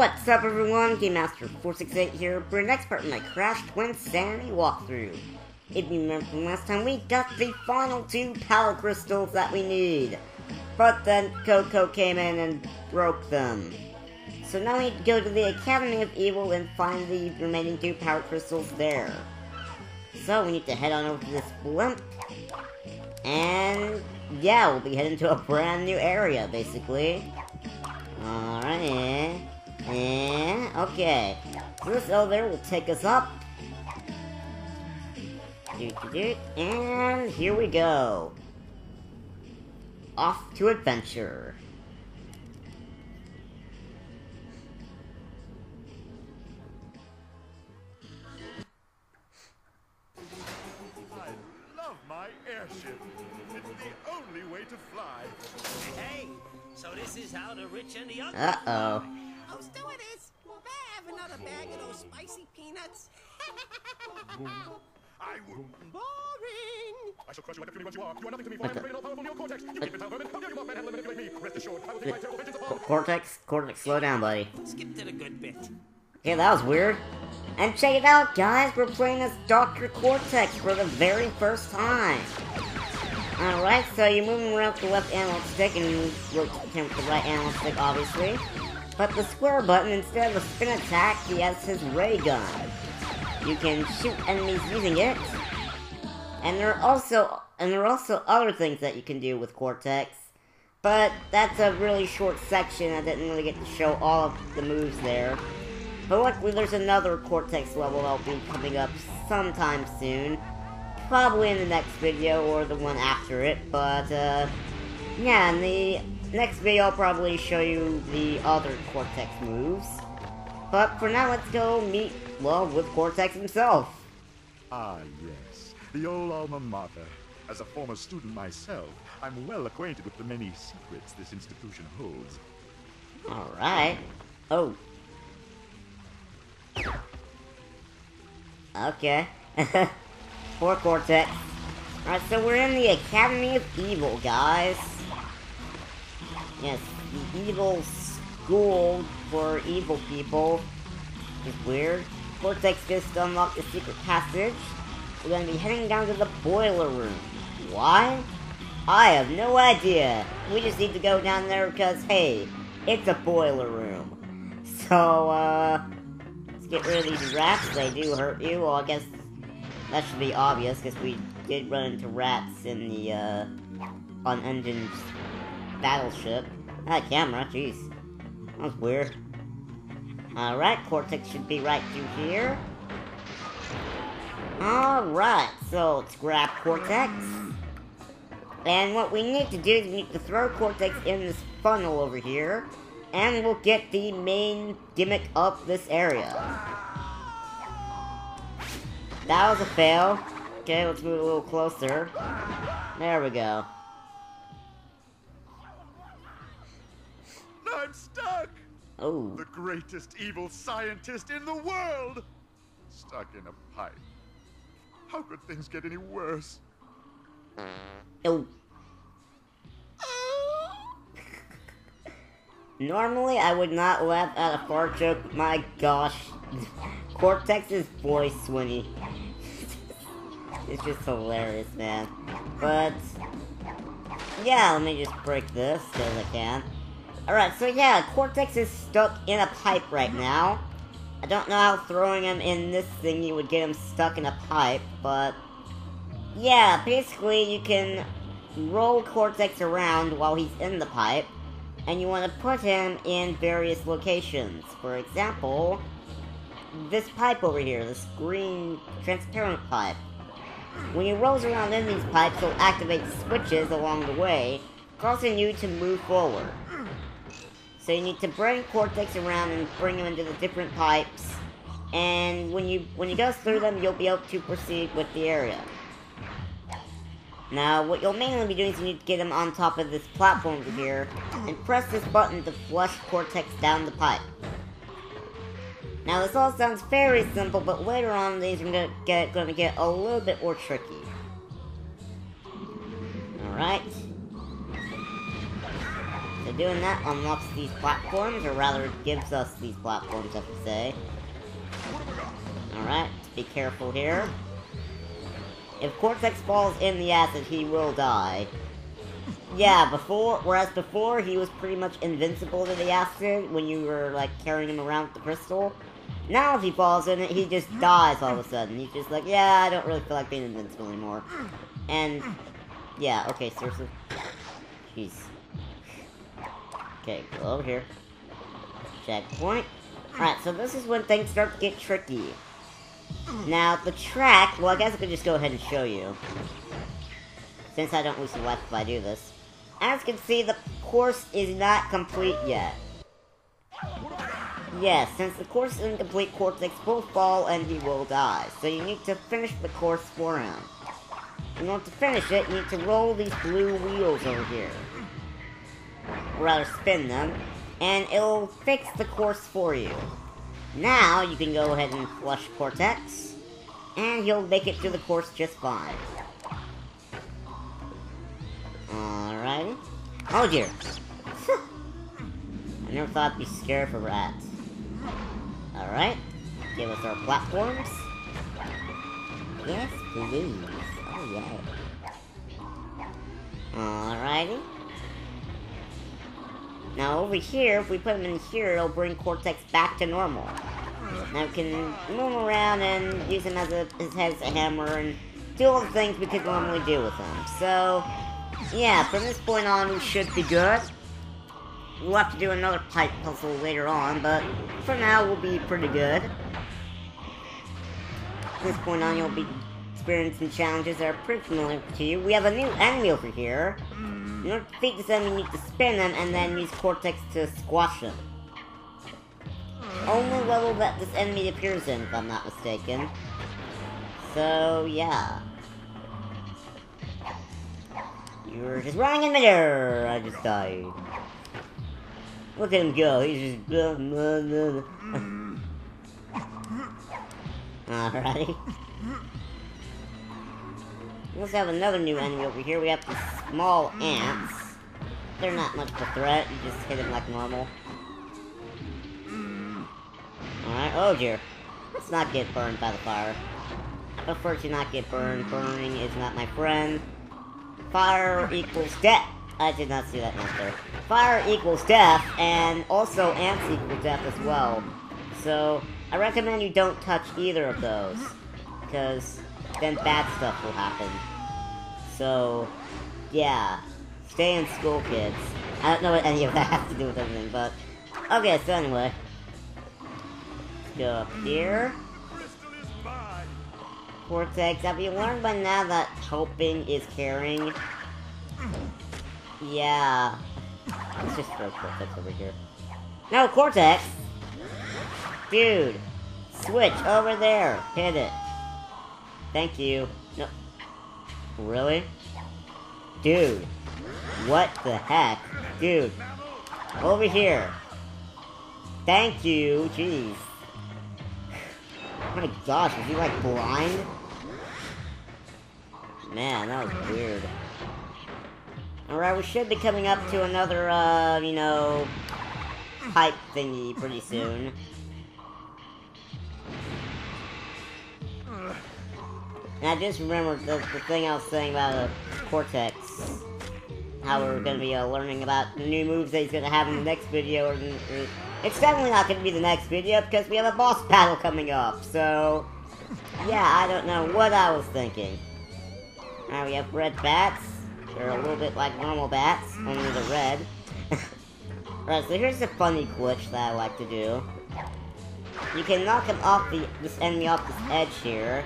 What's up everyone, Game Master 468 here for the next part of my Crash Twinsanity walkthrough. If you remember from last time, we got the final 2 power crystals that we need. But then Coco came in and broke them. So now we need to go to the Academy of Evil and find the remaining 2 power crystals there. So we need to head on over to this blimp. And yeah, we'll be heading to a brand new area basically. Alright, okay. So this elevator will take us up. And here we go. Off to adventure. I love my airship. It's the only way to fly. Hey, so this is how the rich and the ugly. Uh-oh. Oh, stewardess, may I have another bag of those spicy peanuts? I will. Boring. I shall crush you like a fury once you are. You are nothing to me, for I am the great all-powerful Neo Cortex. You infantile vermin. How dare you mock man and manipulate me? Rest assured, I will take my terrible vengeance upon Cortex, slow down, buddy. Skip to the good bit. Okay, that was weird. And check it out, guys, we're playing as Dr. Cortex for the very first time. Alright, so you're moving around with the left analog stick and rotating with the right analog stick, obviously. But the square button, instead of a spin attack, he has his ray gun. You can shoot enemies using it. And there are also other things that you can do with Cortex. But that's a really short section. I didn't really get to show all of the moves there. But luckily there's another Cortex level that'll be coming up sometime soon. Probably in the next video or the one after it. But yeah, in the next video I'll probably show you the other Cortex moves. But for now, let's go meet, well, with Cortex himself. Ah, yes. The old alma mater. As a former student myself, I'm well acquainted with the many secrets this institution holds. Alright. Oh. Okay. Poor Cortex. Alright, so we're in the Academy of Evil, guys. Yes, the evil school for evil people. It's weird. Cortex just unlocked the secret passage. We're gonna be heading down to the boiler room. Why? I have no idea. We just need to go down there because, hey, it's a boiler room. So, let's get rid of these rats. They do hurt you. Well, I guess that should be obvious because we did run into rats in the, unengined battleship. That camera, jeez. That was weird. Alright, Cortex should be right through here. Alright, so let's grab Cortex. And what we need to do is we need to throw Cortex in this funnel over here. And we'll get the main gimmick of this area. That was a fail. Okay, let's move a little closer. There we go. I'm stuck! Oh. The greatest evil scientist in the world! Stuck in a pipe. How could things get any worse? Oh. Normally, I would not laugh at a fart joke. My gosh. Cortex's voice when he... it's just hilarious, man. But... yeah, let me just break this, because I can. Alright, so yeah, Cortex is stuck in a pipe right now. I don't know how throwing him in this thingy would get him stuck in a pipe, but... yeah, basically you can roll Cortex around while he's in the pipe, and you want to put him in various locations. For example, this pipe over here, this green transparent pipe. When he rolls around in these pipes, he'll activate switches along the way, causing you to move forward. So you need to bring Cortex around and bring him into the different pipes, and when he goes through them, you'll be able to proceed with the area. Now, what you'll mainly be doing is you need to get him on top of this platform over here, and press this button to flush Cortex down the pipe. Now, this all sounds very simple, but later on, these are gonna get a little bit more tricky. Alright. So doing that unlocks these platforms, or rather gives us these platforms, I should say. Alright, be careful here. If Cortex falls in the acid, he will die. Yeah, whereas before, he was pretty much invincible to the acid when you were, like, carrying him around with the crystal. Now if he falls in it, he just dies all of a sudden. He's just like, yeah, I don't really feel like being invincible anymore. And, yeah, okay, seriously. Jeez. Okay, go over here. Checkpoint. Alright, so this is when things start to get tricky. Now, the track, well, I guess I could just go ahead and show you. Since I don't lose some life if I do this. As you can see, the course is not complete yet. Yes, since the course is incomplete, Cortex will fall and he will die. So you need to finish the course for him. In order to finish it, you need to roll these blue wheels over here. Or rather, spin them. And it'll fix the course for you. Now, you can go ahead and flush Cortex. And he'll make it through the course just fine. Alrighty. Oh dear. I never thought I'd be scared for rats. Alright. Give us our platforms. Yes, please. Oh yeah. Alrighty. Now over here, if we put him in here, it'll bring Cortex back to normal. Now we can move him around and use him as his head as a hammer and do all the things we could normally do with him. So, yeah, from this point on, we should be good. We'll have to do another pipe puzzle later on, but for now, we'll be pretty good. From this point on, you'll be experiencing challenges that are pretty familiar to you. We have a new enemy over here. In order to defeat this enemy, you need to spin him and then use Cortex to squash him. Only level that this enemy appears in, if I'm not mistaken. So, yeah. You're just running in midair! I just died. Look at him go, he's just... Alrighty. We also have another new enemy over here. We have the small ants. They're not much of a threat, you just hit them like normal. Alright, oh dear. Let's not get burned by the fire. I prefer to not get burned. Burning is not my friend. Fire equals death. I did not see that note there. Fire equals death, and also ants equal death as well. So, I recommend you don't touch either of those. Because then bad stuff will happen. So, yeah. Stay in school, kids. I don't know what any of that has to do with anything, but... Okay, so anyway. Let's go up here. Cortex, have you learned by now that helping is caring? Yeah. Let's just throw Cortex over here. No, Cortex! Dude! Switch over there! Hit it. Thank you. No. Really? Dude. What the heck? Dude. Over here. Thank you. Jeez. Oh my gosh, is he like blind? Man, that was weird. Alright, we should be coming up to another, you know, pipe thingy pretty soon. And I just remembered the thing I was saying about Cortex. How we're gonna be learning about the new moves that he's gonna have in the next video. It's definitely not gonna be the next video because we have a boss battle coming up. So, yeah, I don't know what I was thinking. Alright, we have red bats. They're a little bit like normal bats, only they're red. Alright, so here's a funny glitch that I like to do. You can knock him off this enemy off this edge here.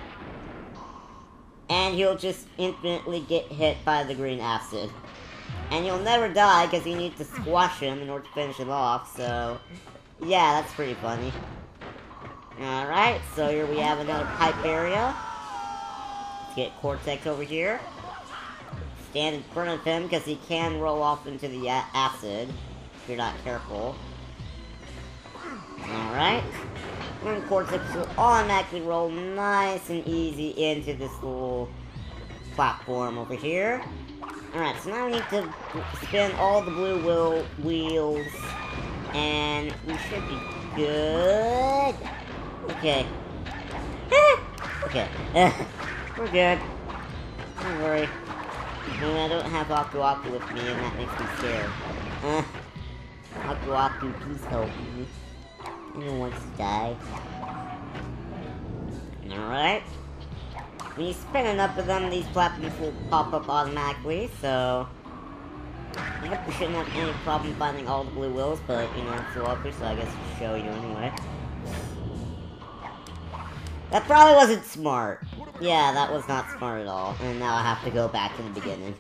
And he'll just infinitely get hit by the green acid. And you'll never die because you need to squash him in order to finish him off, so... Yeah, that's pretty funny. Alright, so here we have another pipe area. Let's get Cortex over here. Stand in front of him because he can roll off into the acid if you're not careful. Alright. And Cortex will automatically roll nice and easy into this little platform over here. Alright, so now we need to spin all the blue wheels And we should be good. Okay. Okay. We're good. Don't worry. I don't have Aku Aku with me, and that makes me scared. Aku Aku, please help me. I don't want to die. Alright. When you spin enough of them, these platforms will pop up automatically, so... I hope we shouldn't have any problem finding all the blue wheels, but, you know, it's so obvious, so I guess I'll show you anyway. That probably wasn't smart. Yeah, that was not smart at all. And now I have to go back to the beginning.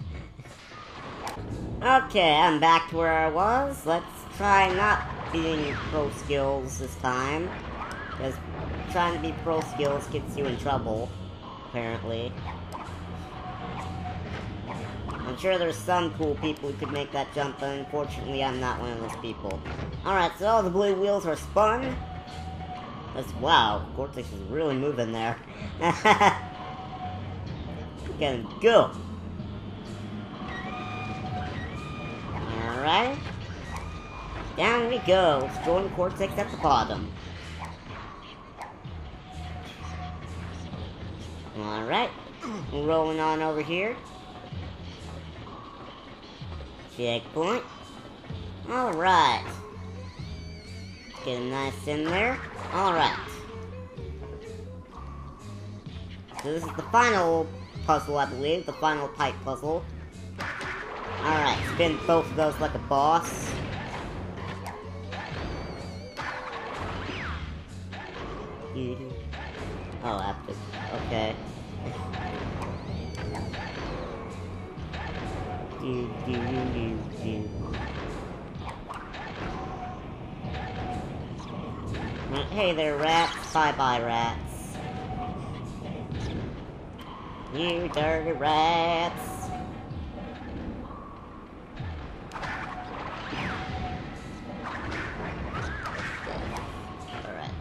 Okay, I'm back to where I was. Let's try not being pro skills this time. Because trying to be pro skills gets you in trouble, apparently. I'm sure there's some cool people who could make that jump, but unfortunately I'm not one of those people. Alright, so all the blue wheels are spun. Wow, Cortex is really moving there. Gonna go. Alright. Down we go. Let's join Cortex at the bottom. Alright. Rolling on over here. Checkpoint. Alright. Get him nice in there. Alright. So this is the final puzzle, I believe. The final pipe puzzle. Alright, spin both of those like a boss. Oh, after. Okay. Hey there, rats. Bye-bye, rats. You dirty rats. Alright.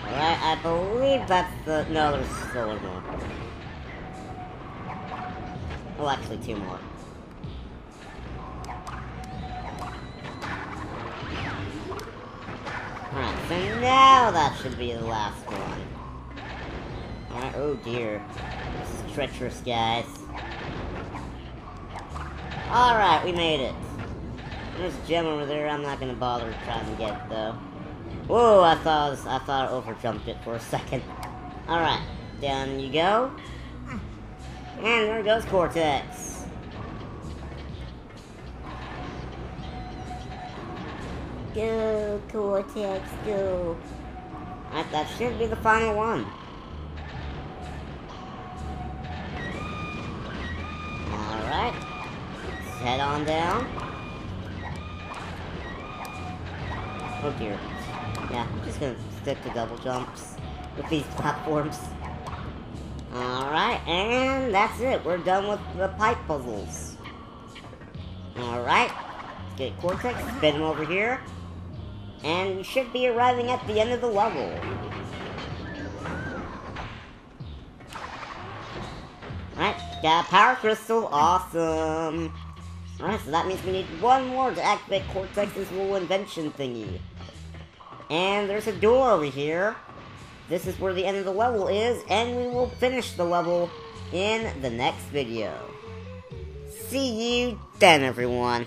Alright, I believe that's the... No, there's still one more. Well, actually, two more. Alright, so now that should be the last one. Alright, oh dear. This is treacherous, guys. Alright, we made it. There's a gem over there, I'm not gonna bother trying to get it, though. Whoa, I thought I overjumped it for a second. Alright, down you go. And there goes Cortex. Go, Cortex, go. Alright, that should be the final one. Alright. Let's head on down. Oh dear. Yeah, I'm just gonna stick to double jumps with these platforms. Alright, and that's it. We're done with the pipe puzzles. Alright. Let's get Cortex, spin him over here. And we should be arriving at the end of the level. Alright, got a power crystal. Awesome. Alright, so that means we need one more to activate Cortex's little invention thingy. And there's a door over here. This is where the end of the level is, and we will finish the level in the next video. See you then, everyone.